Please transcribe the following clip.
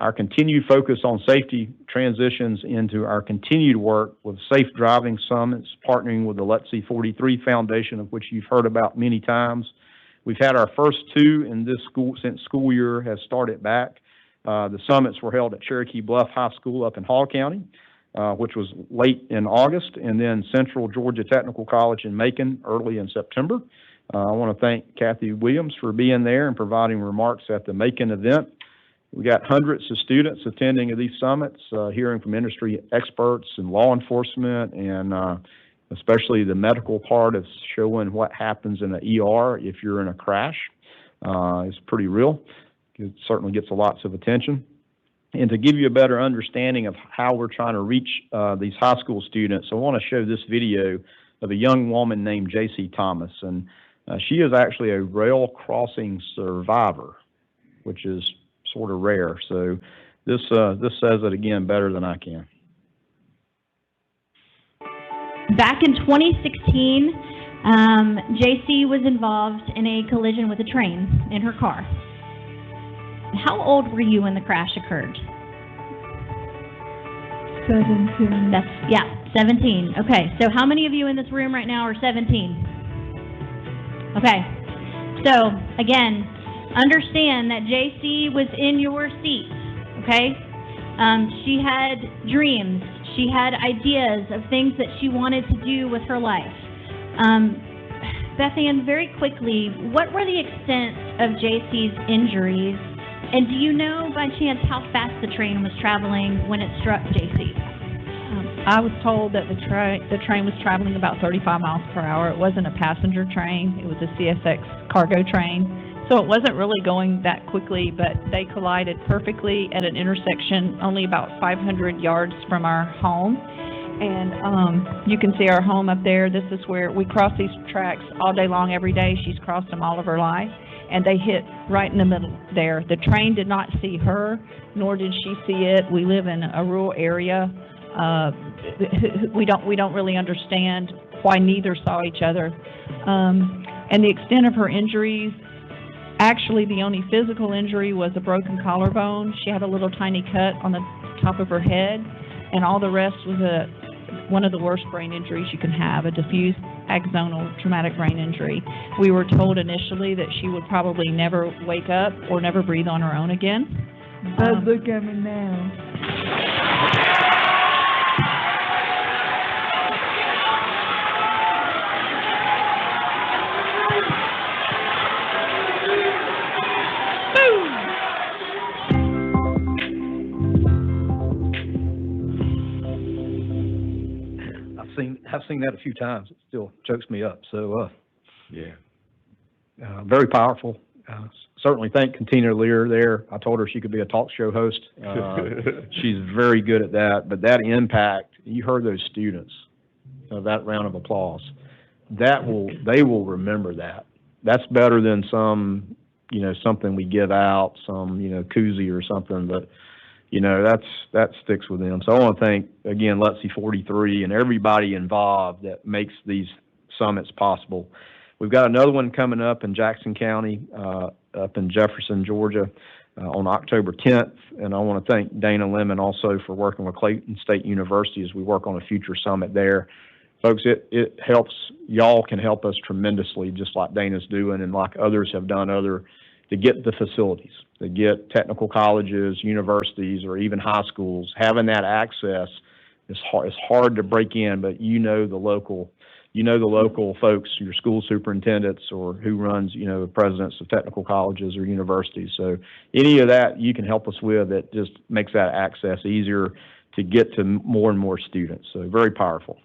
Our continued focus on safety transitions into our continued work with Safe Driving Summits, partnering with the LETC 43 Foundation, of which you've heard about many times. We've had our first two in this school since school year has started back. The summits were held at Cherokee Bluff High School up in Hall County, which was late in August, and then Central Georgia Technical College in Macon early in September. I want to thank Kathy Williams for being there and providing remarks at the Macon event. We got hundreds of students attending these summits, hearing from industry experts and law enforcement, and especially the medical part of showing what happens in an ER if you're in a crash. It's pretty real. It certainly gets lots of attention. And to give you a better understanding of how we're trying to reach these high school students, I want to show this video of a young woman named J.C. Thomas. And she is actually a rail crossing survivor, which is sort of rare. So this says it again better than I can. Back in 2016, JC was involved in a collision with a train in her car. How old were you when the crash occurred? 17. Yeah, 17. Okay, so how many of you in this room right now are 17? Okay, so again, understand that JC was in your seat, okay? She had dreams. She had ideas of things that she wanted to do with her life. Beth Ann, very quickly, what were the extent of JC's injuries? And do you know by chance how fast the train was traveling when it struck JC? I was told that the train was traveling about 35 miles per hour. It wasn't a passenger train. It was a CSX cargo train. So it wasn't really going that quickly, but they collided perfectly at an intersection only about 500 yards from our home. And you can see our home up there. This is where we cross these tracks all day long, every day. She's crossed them all of her life. And they hit right in the middle there. The train did not see her, nor did she see it. We live in a rural area. We don't really understand why neither saw each other. And the extent of her injuries, actually the only physical injury was a broken collarbone. She had a little tiny cut on the top of her head, and all the rest was one of the worst brain injuries you can have, a diffuse axonal traumatic brain injury. We were told initially that she would probably never wake up or never breathe on her own again. But look at me now. I've seen that a few times. It still chokes me up. So, yeah, very powerful. Certainly thank Katina Lear there. I told her she could be a talk show host. She's very good at that. But that impact, you heard those students, that round of applause. They will remember that. That's better than some, something we give out, some, koozie or something. But that sticks with them. So I want to thank, again, LETC 43 and everybody involved that makes these summits possible. We've got another one coming up in Jackson County, up in Jefferson, Georgia, on October 10th. And I want to thank Dana Lemon also for working with Clayton State University as we work on a future summit there. Folks, it helps, y'all can help us tremendously, just like Dana's doing and like others have done to get the facilities, to get technical colleges, universities, or even high schools. Having that access is hard. It's hard to break in, but the local folks, your school superintendents, or who runs, presidents of technical colleges or universities. So any of that you can help us with, it just makes that access easier to get to more and more students. So very powerful.